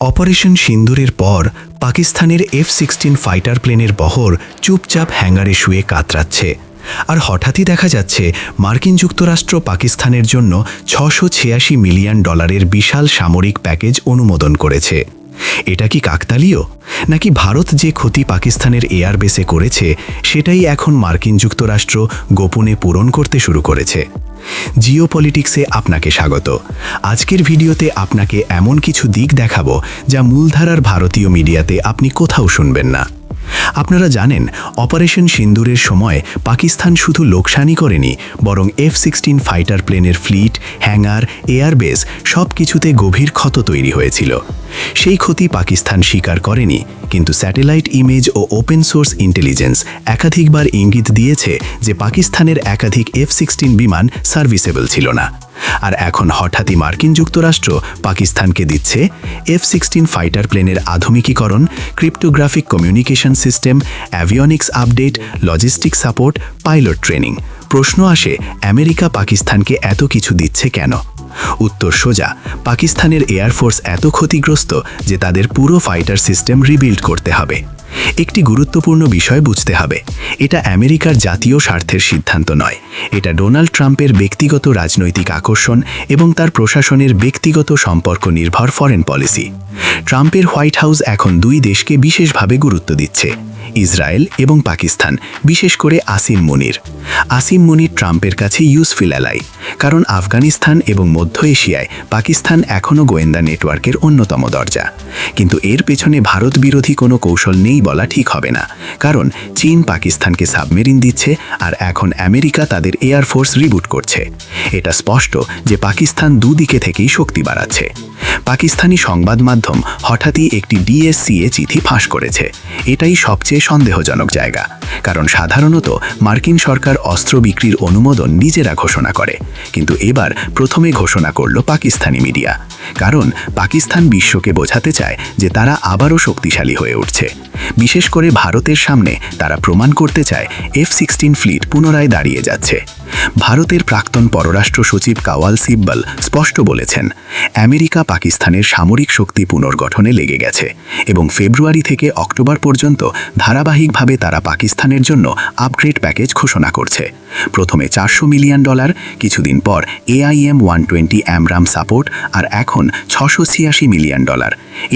Operation সিন্দুরের পর পাকিস্তানের F-16 fighter প্লেনের বহর চুপচাপ হ্যাঙ্গারে শুয়ে কাতরাচ্ছে। আর হঠাৎই দেখা যাচ্ছে মার্কিন যুক্তরাষ্ট্র পাকিস্তানের জন্য $686 মিলিয়ন বিশাল সামরিক প্যাকেজ অনুমোদন করেছে। এটা কি কাকতালীয়, নাকি ভারত যে ক্ষতি পাকিস্তানের এয়ারবেসে করেছে সেটাই এখন মার্কিন যুক্তরাষ্ট্র গোপনে পূরণ করতে শুরু করেছে? জিওপলিটিক্সে আপনাকে স্বাগত। আজকের ভিডিওতে আপনাকে এমন কিছু দিক দেখাবো যা মূলধারার ভারতীয় মিডিয়াতে আপনি কোথাও শুনবেন না। আপনারা জানেন, অপারেশন সিন্দুরের সময় পাকিস্তান শুধু লোকসানি করেনি, বরং F-16 ফাইটার প্লেনের ফ্লিট, হ্যাঙ্গার, এয়ারবেস সব কিছুতে গভীর ক্ষত তৈরি হয়েছিল। সেই ক্ষতি পাকিস্তান স্বীকার করেনি, কিন্তু স্যাটেলাইট ইমেজ ও ওপেন সোর্স ইন্টেলিজেন্স একাধিকবার ইঙ্গিত দিয়েছে যে পাকিস্তানের একাধিক F-16 বিমান সার্ভিসেবল ছিল না। আর এখন হঠাৎই মার্কিন যুক্তরাষ্ট্র পাকিস্তানকে দিচ্ছে F-16 ফাইটার প্লেনের আধুনিকীকরণ, cryptographic communication system, avionics update, logistic support, pilot training. প্রশ্ন আসে, আমেরিকা পাকিস্তানকে এত কিছু দিচ্ছে কেন? উত্তর সোজা, পাকিস্তানের এয়ারফোর্স এত ক্ষতিগ্রস্ত যে তাদের পুরো ফাইটার সিস্টেম রিবিল্ড করতে হবে। একটি গুরুত্বপূর্ণ বিষয় বুঝতে হবে, এটা আমেরিকার জাতীয় স্বার্থের সিদ্ধান্ত নয়, এটা ডোনাল্ড ট্রাম্পের ব্যক্তিগত রাজনৈতিক আকর্ষণ এবং তার প্রশাসনের ব্যক্তিগত সম্পর্ক নির্ভর ফরেন পলিসি। ট্রাম্পের হোয়াইট হাউস এখন দুই দেশকে বিশেষভাবে গুরুত্ব দিচ্ছে, ইসরায়েল এবং পাকিস্তান, বিশেষ করে আসিম মুনির ট্রাম্পের কাছে ইউজফুল অ্যালাই, কারণ আফগানিস্তান এবং মধ্য এশিয়ায় পাকিস্তান এখনও গোয়েন্দা নেটওয়ার্কের অন্যতম দরজা। কিন্তু এর পেছনে ভারত বিরোধী কোনো কৌশল নেই বলা ঠিক হবে না, কারণ চীন পাকিস্তানকে সাবমেরিন দিচ্ছে আর এখন আমেরিকা তাদের এয়ারফোর্স রিবুট করছে। এটা স্পষ্ট যে পাকিস্তান দুদিকে থেকেই শক্তি বাড়াচ্ছে। পাকিস্তানি সংবাদ মাধ্যম হঠাৎই একটি DSCA চিঠি ফাঁস করেছে। এটাই সবচেয়ে সন্দেহজনক জায়গা, কারণ সাধারণত মার্কিন সরকার অস্ত্র বিক্রির অনুমোদন নিজেরা ঘোষণা করে, কিন্তু এবার প্রথমে ঘোষণা করল পাকিস্তানি মিডিয়া, কারণ পাকিস্তান বিশ্বকে বোঝাতে চায় যে তারা আবারও শক্তিশালী হয়ে উঠছে। বিশেষ করে ভারতের সামনে তারা প্রমাণ করতে চায় F-16 ফ্লিট পুনরায় দাঁড়িয়ে যাচ্ছে। ভারতের প্রাক্তন পররাষ্ট্র সচিব কাওয়াল সিব্বল স্পষ্ট বলেছেন, আমেরিকা পাকিস্তানের সামরিক শক্তি পুনর্গঠনে লেগে গেছে এবং ফেব্রুয়ারি থেকে অক্টোবর পর্যন্ত ধারাবাহিকভাবে তারা পাকিস্তানের জন্য আপগ্রেড প্যাকেজ ঘোষণা করছে। প্রথমে $400 মিলিয়ন, কিছুদিন পর AIM-120 অ্যামরাম সাপোর্ট, আর এখন $686 মিলিয়ন।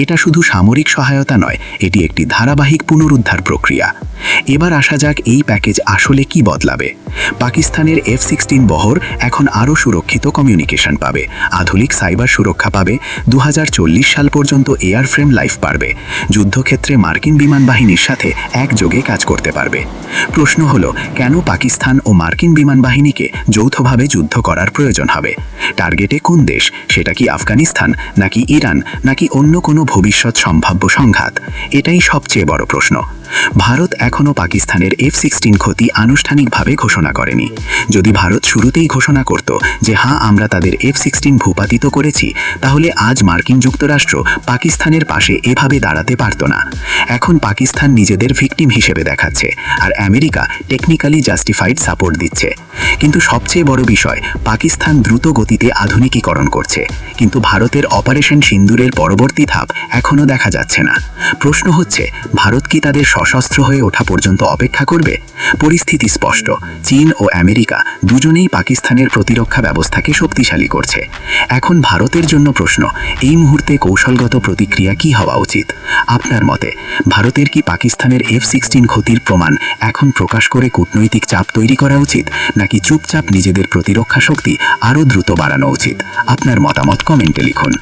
এটা শুধু সামরিক সহায়তা নয়, এটি একটি ধারাবাহিক পুনরুদ্ধার প্রক্রিয়া। এবার আসা যাক এই প্যাকেজ আসলে কি বদলাবে। পাকিস্তানের F-16 বহর এখন আরও সুরক্ষিত কমিউনিকেশন পাবে, আধুনিক সাইবার সুরক্ষা পাবে, 2040 সাল পর্যন্ত এয়ারফ্রেম লাইফ পারবে, যুদ্ধক্ষেত্রে মার্কিন বিমান বাহিনীর সাথে একযোগে কাজ করতে পারবে। প্রশ্ন হলো, কেন পাকিস্তান ও মার্কিন বিমান বাহিনীকে যৌথভাবে যুদ্ধ করার প্রয়োজন হবে? টার্গেটে কোন দেশ? সেটা কি আফগানিস্তান, নাকি ইরান, নাকি অন্য কোনো ভবিষ্যৎ সম্ভাব্য সংঘাত? এটাই সবচেয়ে বড় প্রশ্ন। ভারত এখনও পাকিস্তানের F-16 ক্ষতি আনুষ্ঠানিকভাবে ঘোষণা করেনি। যদি ভারত শুরুতেই ঘোষণা করত যে হ্যাঁ, আমরা তাদের F-16 ভূপাতিত করেছি, তাহলে আজ মার্কিন যুক্তরাষ্ট্র পাকিস্তানের পাশে এভাবে দাঁড়াতে পারত না। এখন পাকিস্তান নিজেদের ভিকটিম হিসেবে দেখাচ্ছে, আর আমেরিকা টেকনিক্যালি জাস্টিফাইড সাপোর্ট দিচ্ছে। কিন্তু সবচেয়ে বড় বিষয়, পাকিস্তান দ্রুত গতিতে আধুনিকীকরণ করছে, কিন্তু ভারতের অপারেশন সিন্দুরের পরবর্তী ধাপ এখনও দেখা যাচ্ছে না। প্রশ্ন হচ্ছে, ভারত কি তাদের সশস্ত্র হয়ে ওঠা পর্যন্ত অপেক্ষা করবে? পরিস্থিতি স্পষ্ট, চীন ও আমেরিকা দুজনেই পাকিস্তানের প্রতিরক্ষা ব্যবস্থাকে শক্তিশালী করছে। এখন ভারতের জন্য প্রশ্ন, এই মুহূর্তে কৌশলগত প্রতিক্রিয়া কি হওয়া উচিত? আপনার মতে ভারতের কি পাকিস্তানের F-16 ক্ষতির প্রমাণ এখন প্রকাশ করে কূটনৈতিক চাপ তৈরি করা উচিত, নাকি চুপচাপ নিজেদের প্রতিরক্ষা শক্তি আরও দ্রুত বাড়ানো উচিত? আপনার মতামত কমেন্টে লিখুন।